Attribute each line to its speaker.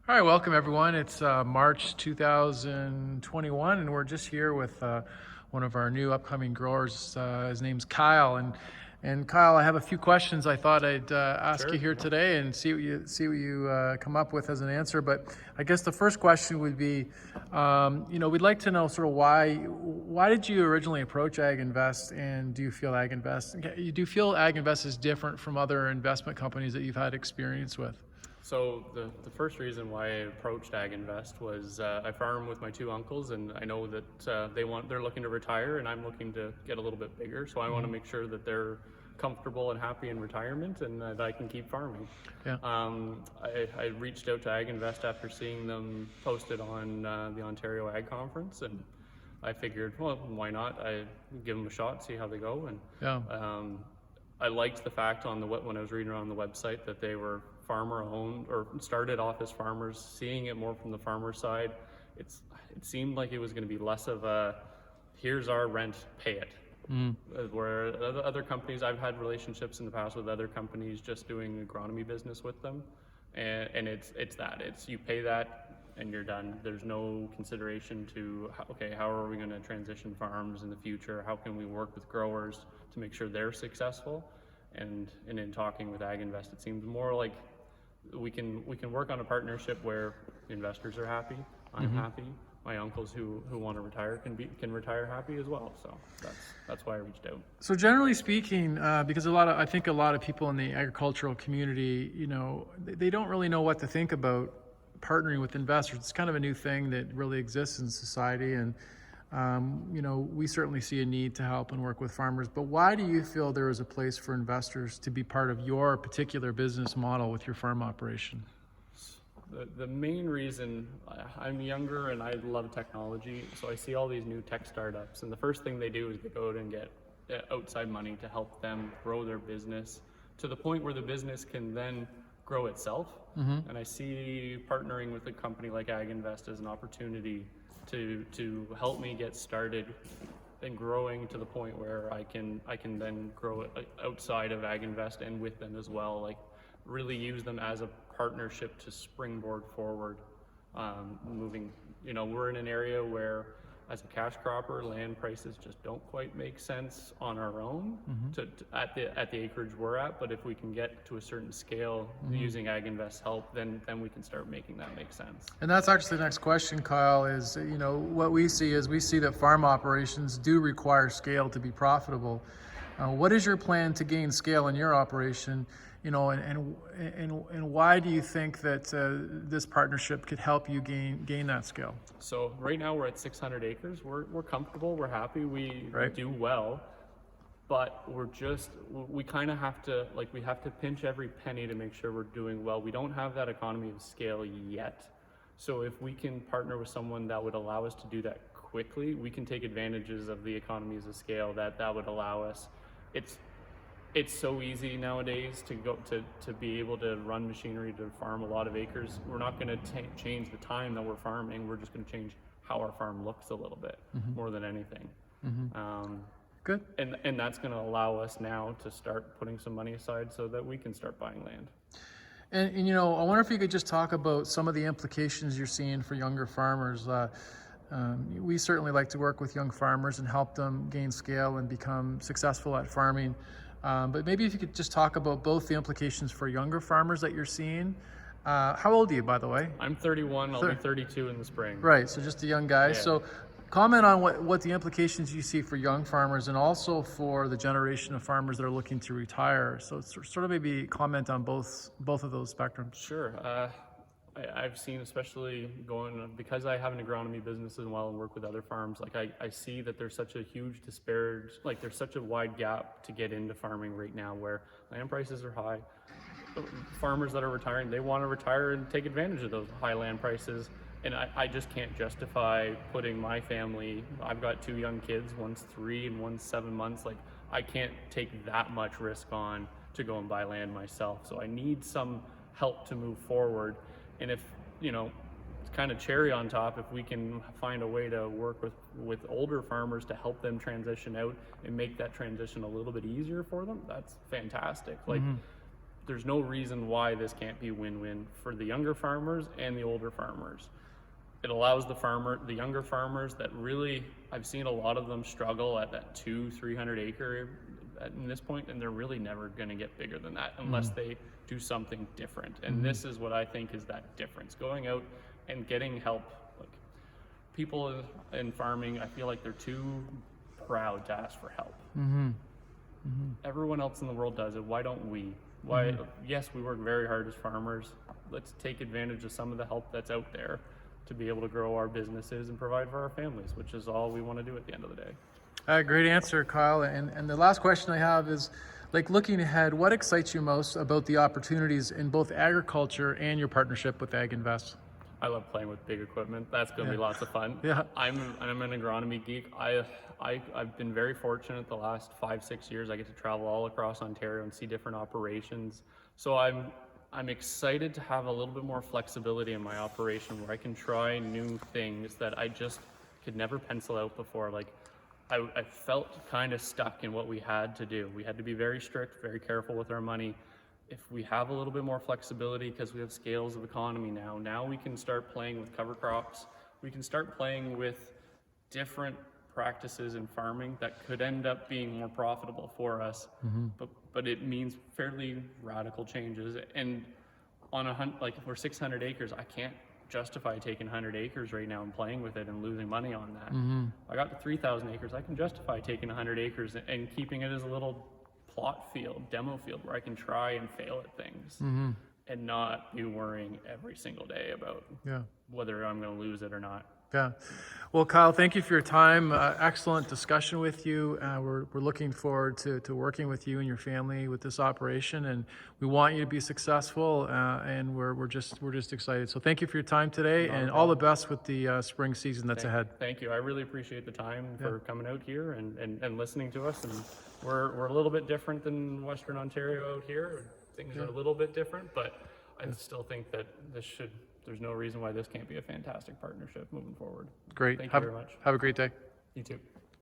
Speaker 1: All right, welcome everyone. It's March 2021, and we're just here with one of our new upcoming growers. His name's Kyle, and Kyle, I have a few questions I thought I'd ask
Speaker 2: Sure.
Speaker 1: you here today, and see what you come up with as an answer. But I guess the first question would be, we'd like to know sort of why did you originally approach AGinvest, and do you feel AGinvest is different from other investment companies that you've had experience with?
Speaker 2: So the first reason why I approached AgInvest was I farm with my two uncles, and I know that they're looking to retire, and I'm looking to get a little bit bigger. So I want to make sure that they're comfortable and happy in retirement, and that I can keep farming.
Speaker 1: Yeah.
Speaker 2: I reached out to AgInvest after seeing them posted on the Ontario Ag Conference, and I figured, well, why not? I give them a shot, see how they go, and
Speaker 1: Yeah.
Speaker 2: I liked the fact when I was reading around the website that they were farmer owned or started off as farmers. Seeing it more from the farmer side, it seemed like it was going to be less of a here's our rent, pay it. Where other companies, I've had relationships in the past with other companies just doing agronomy business with them, and it's you pay that and you're done. There's no consideration to how are we going to transition farms in the future? How can we work with growers to make sure they're successful? And in talking with AgInvest, it seems more like we can work on a partnership where investors are happy, I'm happy, my uncles who want to retire can retire happy as well. So that's why I reached out.
Speaker 1: So generally speaking, because I think a lot of people in the agricultural community, they don't really know what to think about partnering with investors. It's kind of a new thing that really exists in society, and we certainly see a need to help and work with farmers. But why do you feel there is a place for investors to be part of your particular business model with your farm operation?
Speaker 2: The main reason, I'm younger and I love technology, so I see all these new tech startups, and the first thing they do is they go out and get outside money to help them grow their business to the point where the business can then grow itself. And I see partnering with a company like AgInvest as an opportunity to help me get started and growing to the point where I can then grow outside of AgInvest and with them as well. Like really use them as a partnership to springboard forward. Moving, we're in an area where, as a cash cropper, land prices just don't quite make sense on our own at the acreage we're at. But if we can get to a certain scale using AgInvest's help, then we can start making that make sense.
Speaker 1: And that's actually the next question, Kyle, is, what we see that farm operations do require scale to be profitable. What is your plan to gain scale in your operation? And why do you think that this partnership could help you gain that scale?
Speaker 2: So right now we're at 600 acres. We're comfortable. We're happy. We do well, but we kind of have to pinch every penny to make sure we're doing well. We don't have that economy of scale yet. So if we can partner with someone that would allow us to do that quickly, we can take advantages of the economies of scale that would allow us. It's so easy nowadays to be able to run machinery to farm a lot of acres. We're not going to change the time that we're farming. We're just going to change how our farm looks a little bit more than anything.
Speaker 1: Good.
Speaker 2: And that's going to allow us now to start putting some money aside so that we can start buying land.
Speaker 1: And I wonder if you could just talk about some of the implications you're seeing for younger farmers. We certainly like to work with young farmers and help them gain scale and become successful at farming. But maybe if you could just talk about both the implications for younger farmers that you're seeing. How old are you, by the way?
Speaker 2: I'm 31. I'll be 32 in the spring.
Speaker 1: Right, so just a young guy.
Speaker 2: Yeah.
Speaker 1: So comment on what the implications you see for young farmers and also for the generation of farmers that are looking to retire. So sort of maybe comment on both of those spectrums.
Speaker 2: Sure. I've seen, especially because I have an agronomy business as well and work with other farms, I see that there's such a huge disparity, there's such a wide gap to get into farming right now where land prices are high. Farmers that are retiring, they want to retire and take advantage of those high land prices. And I just can't justify putting my family, I've got two young kids, one's 3 and one's 7 months. I can't take that much risk on to go and buy land myself. So I need some help to move forward. And if, it's kind of cherry on top, if we can find a way to work with older farmers to help them transition out and make that transition a little bit easier for them, that's fantastic. there's no reason why this can't be win-win for the younger farmers and the older farmers. It allows the younger farmers that really, I've seen a lot of them struggle at that 200-300 acre at this point, and they're really never going to get bigger than that unless they do something different. And this is what I think is that difference, going out and getting help. Like, people in farming, I feel like they're too proud to ask for help. Everyone else in the world does it. Why don't we? Why? Yes, we work very hard as farmers. Let's take advantage of some of the help that's out there to be able to grow our businesses and provide for our families, which is all we want to do at the end of the day.
Speaker 1: Great answer, Kyle. And the last question I have is, like, looking ahead, what excites you most about the opportunities in both agriculture and your partnership with AGinvest?
Speaker 2: I love playing with big equipment. That's going to be lots of fun.
Speaker 1: Yeah.
Speaker 2: I'm an agronomy geek. I've been very fortunate the last 5-6 years. I get to travel all across Ontario and see different operations. So I'm excited to have a little bit more flexibility in my operation where I can try new things that I just could never pencil out before. Like, I felt kind of stuck in what we had to do. We had to be very strict, very careful with our money. If we have a little bit more flexibility because we have scales of economy now we can start playing with cover crops. We can start playing with different practices in farming that could end up being more profitable for us. But it means fairly radical changes. And on like, if we're 600 acres, I can't justify taking 100 acres right now and playing with it and losing money on that. I got to 3,000 acres, I can justify taking 100 acres and keeping it as a little plot field, demo field, where I can try and fail at things and not be worrying every single day about whether I'm going to lose it or not.
Speaker 1: Yeah. Well, Kyle, thank you for your time. Excellent discussion with you. We're looking forward to working with you and your family with this operation, and we want you to be successful. And we're just excited. So thank you for your time today, and all the best with the spring season that's ahead.
Speaker 2: Thank you. I really appreciate the time for coming out here and listening to us. And we're a little bit different than Western Ontario out here. Things are a little bit different, but I still think that there's no reason why this can't be a fantastic partnership moving forward.
Speaker 1: Great.
Speaker 2: Thank you very much.
Speaker 1: Have a great day.
Speaker 2: You too.